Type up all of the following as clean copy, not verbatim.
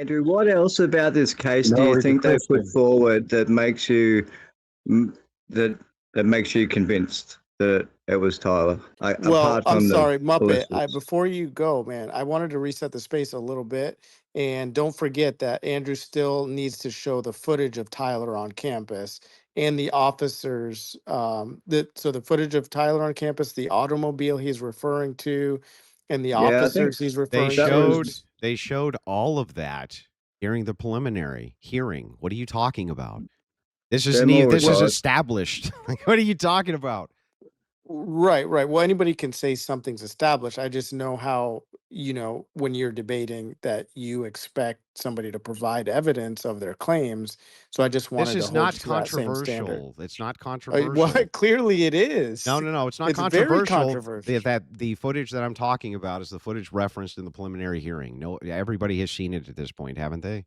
Andrew, what else about this case do No, you he's a think they put Christian. forward that makes you that makes you convinced that it was Tyler? Well, Apart I'm from the sorry, Muppet. ballistics. Before you go, man, I wanted to reset the space a little bit, and don't forget that Andrew still needs to show the footage of Tyler on campus and the officers. So the footage of Tyler on campus, the automobile he's referring to, and the Yeah, I think officers he's They referring that to. was they showed all of that during the preliminary hearing. What are you talking about? This they're isn't more even, this is retarded. established. Like, what are you talking about? Right, right. Well, anybody can say something's established. I just know how, when you're debating that you expect somebody to provide evidence of their claims. So I just This wanted to is hold not you to that same standard. controversial. It's not Well, controversial. clearly it is. No. It's not It's very controversial. controversial. That the footage that I'm talking about is the footage referenced in the preliminary hearing. No, everybody has seen it at this point, haven't they?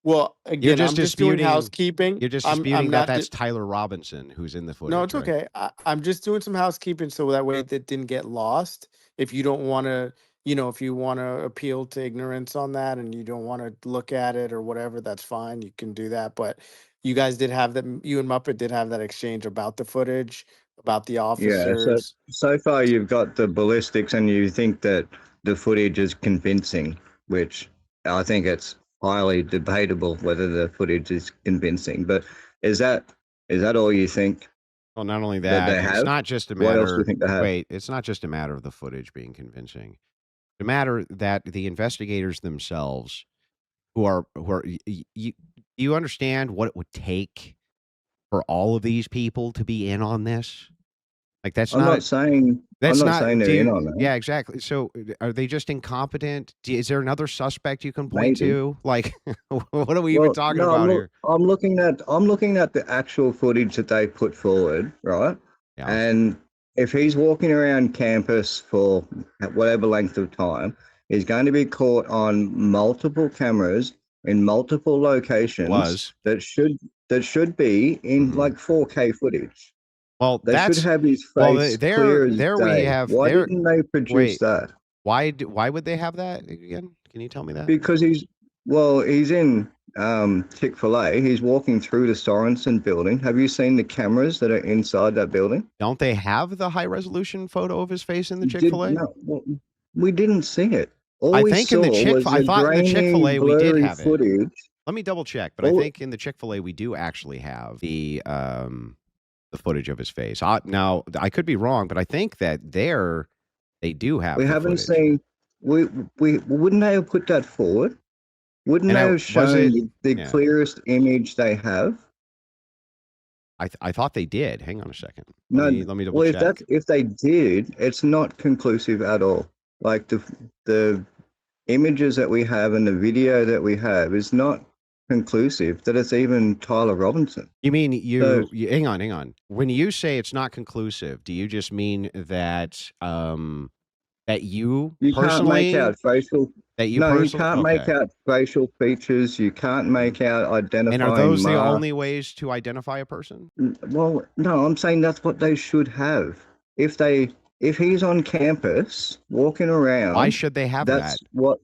Well, again, I'm just doing housekeeping. You're just I'm disputing not that's Tyler Robinson who's in the footage. No, it's right? okay. I'm just doing some housekeeping so that way that didn't get lost. If you don't want to, if you want to appeal to ignorance on that and you don't want to look at it or whatever, that's fine. You can do that. But you guys did have that. You and Muppet did have that exchange about the footage, about the yeah. officers. So far you've got the ballistics, and you think that the footage is convincing, which I think it's highly debatable whether the footage is convincing. But is that all you think? Well, not only that that, they it's have? not just a What else do matter. you think they have? Wait, it's not just a matter of the footage being convincing. The matter that the investigators themselves, who are you understand what it would take for all of these people to be in on this? Like I'm not saying they're in on that. Yeah, exactly. So are they just incompetent? Is there another suspect you can point Maybe. to? Like, what are we even talking about here? I'm looking at the actual footage that they put forward, right? Yeah. And if he's walking around campus for whatever length of time, he's going to be caught on multiple cameras in multiple locations that should be in like 4K footage. Well, they should have his face clear as day. Why didn't they produce that? Why would they have that again? Can you tell me that? Because he's in Chick-fil-A. He's walking through the Sorensen building. Have you seen the cameras that are inside that building? Don't they have the high resolution photo of his face in the Chick-fil-A? No, we didn't see it. I thought in the Chick-fil-A we did have footage. It. Let me double check, but I think in the Chick-fil-A we do actually have the footage of his face. Now I could be wrong, but I think that they do have. We haven't seen. We wouldn't they have put that forward? Wouldn't they have shown the clearest image they have? I thought they did. Hang on a second. No, let me double check. If they did, it's not conclusive at all. Like the images that we have and the video that we have is not conclusive that it's even Tyler Robinson. You mean hang on. When you say it's not conclusive, do you just mean that that you personally can't make out facial you can't make out facial features, you can't make out identifying. And are those the only ways to identify a person? Well, no, I'm saying that's what they should have. If he's on campus walking around, why should they have that? Well,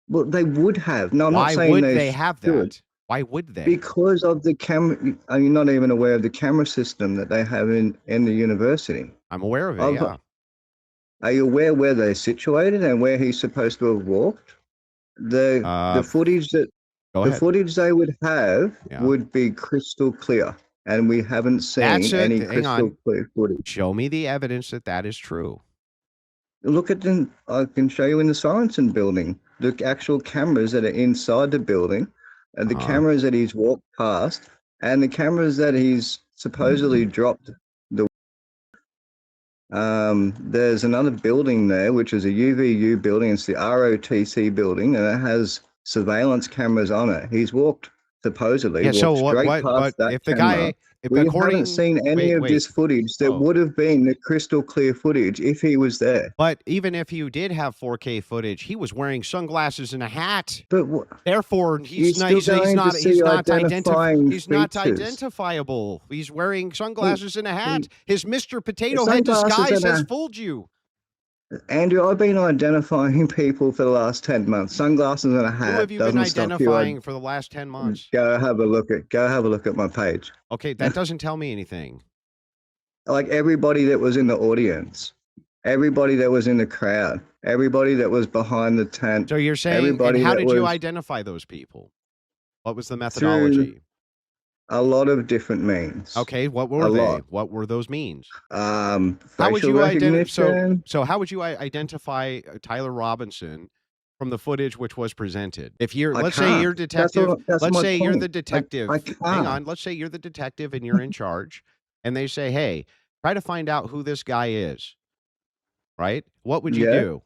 they would have. No, I'm not saying would they have that. Why would they? Because of the camera. Are you not even aware of the camera system that they have in the university? I'm aware of it, yeah. Are you aware where they're situated and where he's supposed to have walked? The footage footage they would have would be crystal clear, and we haven't seen any crystal clear footage. Show me the evidence that is true. Look at them. I can show you in the Sorensen building. The actual cameras that are inside the building, and the cameras that he's walked past, and the cameras that he's supposedly dropped. There's another building there, which is a UVU building. It's the ROTC building, and it has surveillance cameras on it. He's walked supposedly. Yeah. So past that if the camera. guy? We haven't seen any of this footage that would have been the crystal clear footage if he was there. But even if you did have 4K footage, he was wearing sunglasses and a hat. But therefore, he's not identifiable. He's wearing sunglasses and a hat. His Mr. Potato Head disguise has fooled you. Andrew, I've been identifying people for the last 10 months. Sunglasses and a Who hat have you been doesn't stop you. identifying for the last 10 months? Go have a look at my page. Okay, that doesn't tell me anything. Like everybody that was in the audience, everybody that was in the crowd, everybody that was behind the tent. So you're saying, and everybody how that did you was identify those people? What was the through methodology? a lot of different means. Okay, what A were they? lot. What were those means? How would Facial you recognition. So how would you identify Tyler Robinson from the footage which was presented? If you're, let's say you're detective, let's say you're the detective. Hang on, let's say you're the detective and you're in charge, and they say, "Hey, try to find out who this guy is." Right? What would you do?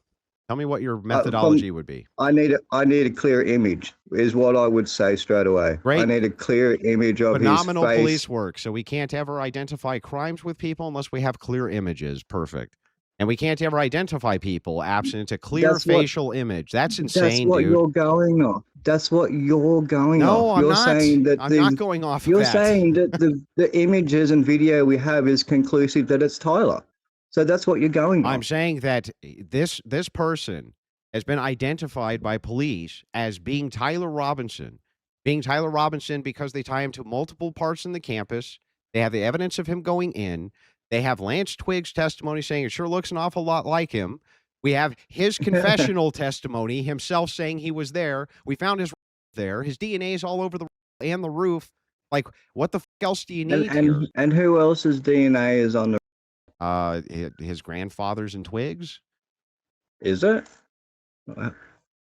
Tell me what your methodology would be. I need a clear image, is what I would say straight away. Great. I need a clear image of Phenomenal his face. police work. So we can't ever identify crimes with people unless we have clear images. Perfect. And we can't ever identify people absent a clear facial image. That's insane, That's what dude. you're going off. That's what you're going off. No, I'm You're not. saying that I'm not going off of You're that. saying that the images and video we have is conclusive that it's Tyler. So that's what you're going off. I'm saying that this person has been identified by police as being Tyler Robinson because they tie him to multiple parts in the campus. They have the evidence of him going in. They have Lance Twiggs' testimony saying it sure looks an awful lot like him. We have his confessional testimony, himself saying he was there. We found his there. His DNA is all over the and the roof. Like, what the else do you need here? And who else's DNA is on the? His grandfather's and Twiggs. Is it?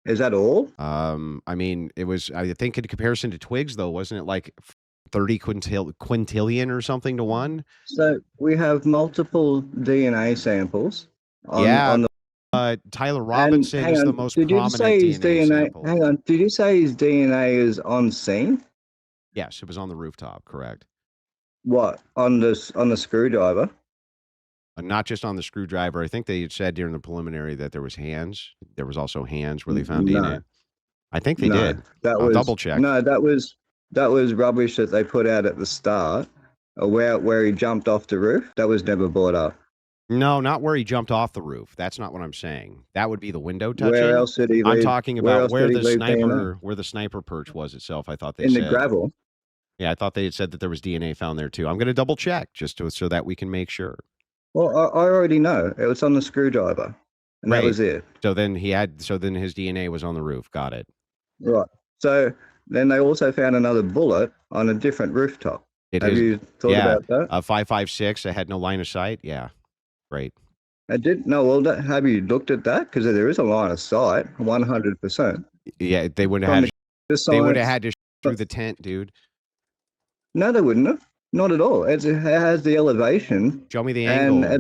Is that all? I mean, it was. I think in comparison to Twiggs, though, wasn't it like 30 quintillion or something to one? So we have multiple DNA samples. On the Tyler Robinson is the most prominent DNA sample. Hang on. Did you say his DNA is on scene? Yes, it was on the rooftop. Correct. What on the screwdriver? Not just on the screwdriver. I think they had said during the preliminary that there was hands. There was also hands where they found DNA. I think they did. I'll double check. No, that was rubbish that they put out at the start, where he jumped off the roof. That was never brought up. No, not where he jumped off the roof. That's not what I'm saying. That would be the window touching. Where else did he leave? I'm talking about where the sniper perch was itself. I thought they said in the gravel. Yeah, I thought they had said that there was DNA found there too. I'm going to double check just so that we can make sure. Well, I already know it was on the screwdriver, and that was it. So then his DNA was on the roof. Got it. Right. So then they also found another bullet on a different rooftop. Have you thought about that? 5.56. I had no line of sight. Yeah. Great. I did. No, well, have you looked at that? Because there is a line of sight, 100%. Yeah, they would have had. They would have had to through the tent, dude. No, they wouldn't have. Not at all. It has the elevation. Show me the angle. And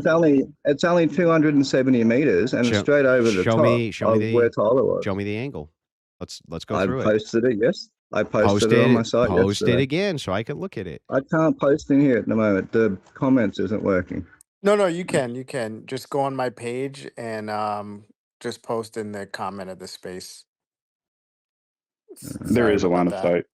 it's only 270 meters and straight over the top of where Tyler was. Show me the angle. Let's go through it. I posted it. Yes, I posted it on my site. Post it again so I can look at it. I can't post in here at the moment. The comments isn't working. No, you can. You can just go on my page and just post in the comment of the space. There is a line of sight.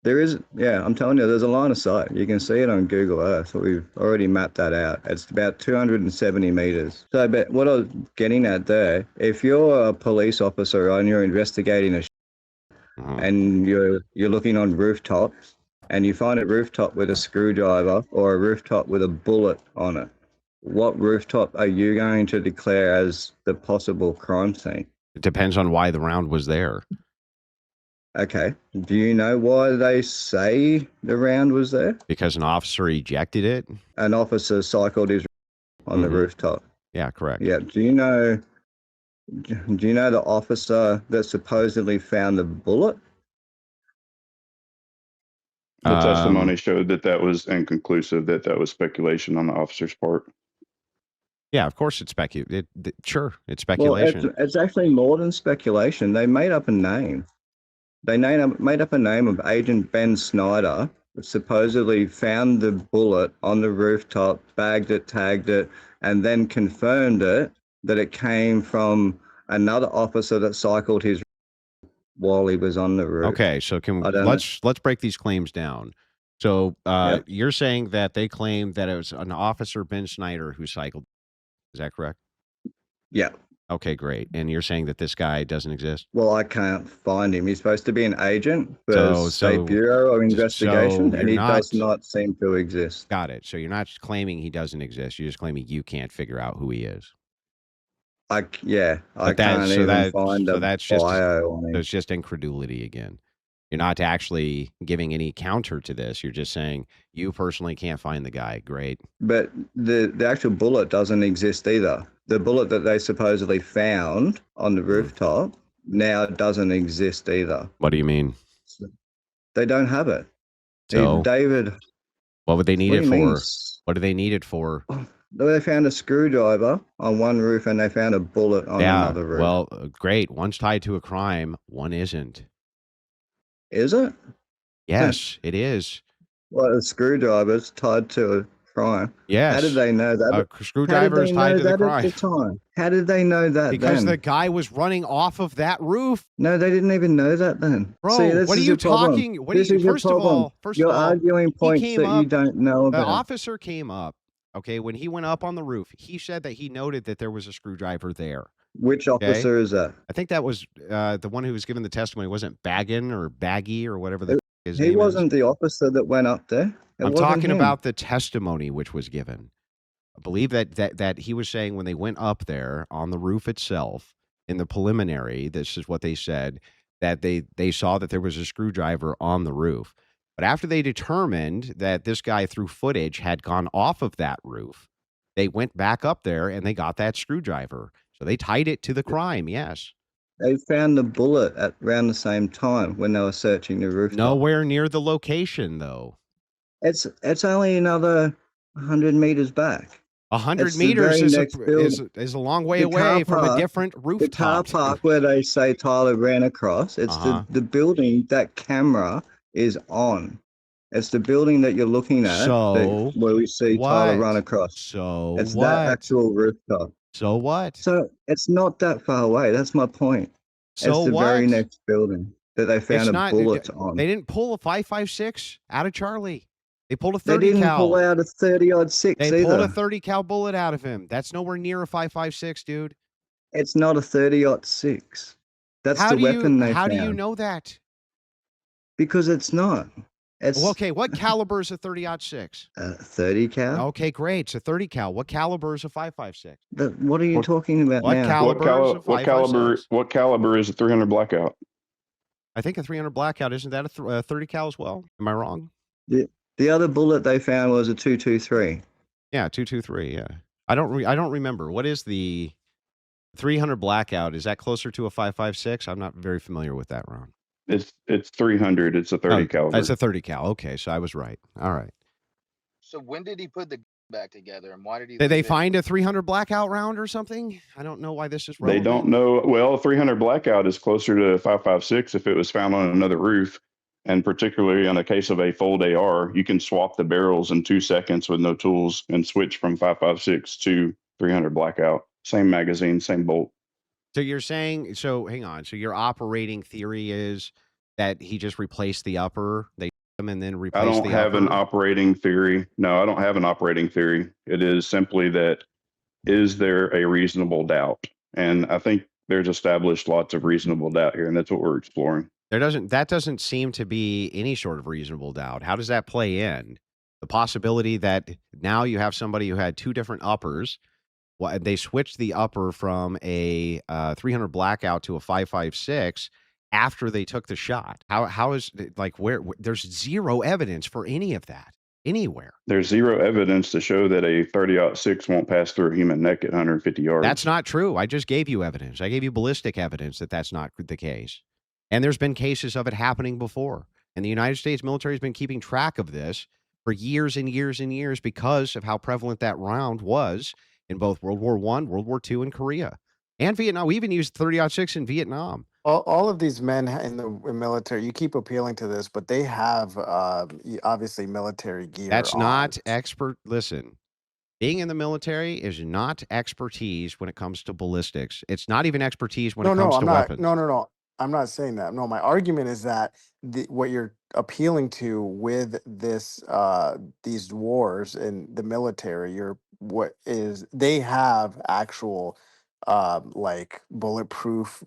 There is, yeah, I'm telling you, there's a line of sight. You can see it on Google Earth. We've already mapped that out. It's about 270 meters. So, but what I was getting at there, if you're a police officer and you're investigating a and you're looking on rooftops and you find a rooftop with a screwdriver or a rooftop with a bullet on it, what rooftop are you going to declare as the possible crime scene? It depends on why the round was there. Okay. Do you know why they say the round was there? Because an officer ejected it. An officer cycled his on the rooftop. Yeah, correct. Yeah. Do you know the officer that supposedly found the bullet? The testimony showed that was inconclusive, that was speculation on the officer's part. Yeah, of course it's speculation. Sure, it's speculation. Well, it's actually more than speculation. They made up a name. They made up a name of Agent Ben Snyder, who supposedly found the bullet on the rooftop, bagged it, tagged it, and then confirmed it that it came from another officer that cycled his while he was on the roof. Okay, so let's break these claims down. So you're saying that they claim that it was an officer, Ben Snyder, who cycled. Is that correct? Yeah. Okay, great. And you're saying that this guy doesn't exist? Well, I can't find him. He's supposed to be an agent for So- State so- Bureau of Investigation, so and he you're does not- not seem to exist. Got it. So you're not claiming he doesn't exist. You're just claiming you can't figure out who he is. I can't so even find a that's just bio on him. There's just incredulity again. You're not actually giving any counter to this. You're just saying you personally can't find the guy. Great. But the actual bullet doesn't exist either. The bullet that they supposedly found on the rooftop now doesn't exist either. What do you mean? They don't have it. So David, what would they need what it do you mean? for? What do they need it for? They found a screwdriver on one roof and they found a bullet on another roof. Well, great. One's tied to a crime. One isn't. Is it? Yes, it is. Well, a screwdriver's tied to a crime. Yes. How did they know that? A screwdriver is tied to the crime. At the time? How did they know that Because then? the guy was running off of that roof. No, they didn't even know that then. Bro, See, this what are is you your problem. talking? What This are you, is your first of problem. all, You're arguing points came that you up- don't know the about. officer came up. Okay, when he went up on the roof, he said that he noted that there was a screwdriver there. Which officer is that? I think that was the one who was given the testimony. Wasn't Baggin or Baggy or whatever the his name He wasn't the officer that went up there. I'm talking about the testimony which was given. I believe that he was saying when they went up there on the roof itself in the preliminary, this is what they said, that they saw that there was a screwdriver on the roof. But after they determined that this guy through footage had gone off of that roof, they went back up there and they got that screwdriver. So they tied it to the crime, yes. They found the bullet at around the same time when they were searching the rooftop. Nowhere near the location, though. It's only another 100 meters back. 100 It's the meters very is next building. a long way The car away from a park- different rooftop. The car park where they say Tyler ran across, it's the building that camera is on. It's the building that you're looking at where we see Tyler run across. So it's what? that actual rooftop. So what? So it's not that far away. That's my point. So it's the what? very next building that they found a bullet on. They didn't pull a 5.56 out of Charlie. They pulled a They 30 didn't cal. pull out a 30-06 They either. pulled a 30 cal bullet out of him. That's nowhere near a 5.56, dude. It's not a 30-06. That's How the do weapon they How found. do you know that? Because it's not. It's Well, okay, what caliber is a 30-06? 30 cal. Okay, great. It's a 30 cal. What caliber is a 5.56? What are you talking about What now? caliber is a 5.56? What caliber is a 300 blackout? I think a 300 blackout, isn't that a 30 cal as well? Am I wrong? The other bullet they found was a 223. Yeah, 223. Yeah, I don't remember. What is the 300 blackout? Is that closer to a 5.56? I'm not very familiar with that round. It's 300. It's a 30 caliber. It's a 30 cal. Okay, so I was right. All right. So when did he put the back together, and why did he? Did they leave it? find a 300 blackout round or something? I don't know why this is They relevant. don't know. Well, 300 blackout is closer to 5.56 if it was found on another roof. And particularly in a case of a fold AR, you can swap the barrels in 2 seconds with no tools and switch from 5.56 to 300 blackout. Same magazine, same bolt. So you're saying, so hang on. So your operating theory is that he just replaced the upper, they him and then I replaced don't the have an upper? operating theory. No, I don't have an operating theory. It is simply that, is there a reasonable doubt? And I think there's established lots of reasonable doubt here, and that's what we're exploring. That doesn't seem to be any sort of reasonable doubt. How does that play in? The possibility that now you have somebody who had two different uppers. Well, they switched the upper from a 300 blackout to a 5.56 after they took the shot. How is like where there's zero evidence for any of that anywhere? There's zero evidence to show that a 30-06 won't pass through a human neck at 150 yards. That's not true. I just gave you evidence. I gave you ballistic evidence that that's not the case. And there's been cases of it happening before. And the United States military has been keeping track of this for years and years and years because of how prevalent that round was in both World War I, World War II, and Korea. And Vietnam. We even used 30-06 in Vietnam. All of these men in the military, you keep appealing to this, but they have obviously military gear. That's on. not expert. Listen, being in the military is not expertise when it comes to ballistics. It's not even expertise when it comes to weapons. No. I'm not saying that. No, my argument is that what you're appealing to with this these wars in the military, they have actual like bulletproof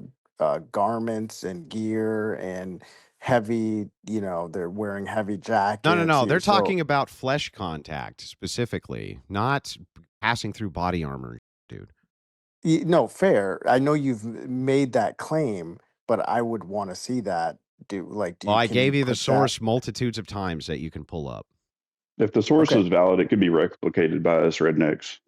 garments and gear and heavy, they're wearing heavy jackets. No. They're So talking about flesh contact specifically, not passing through body armor, dude. no, fair. I know you've made that claim, but I would want to see that. Well, Can I gave you you the put that? source multitudes of times that you can pull up. If the source Okay. is valid, it could be replicated by us rednecks.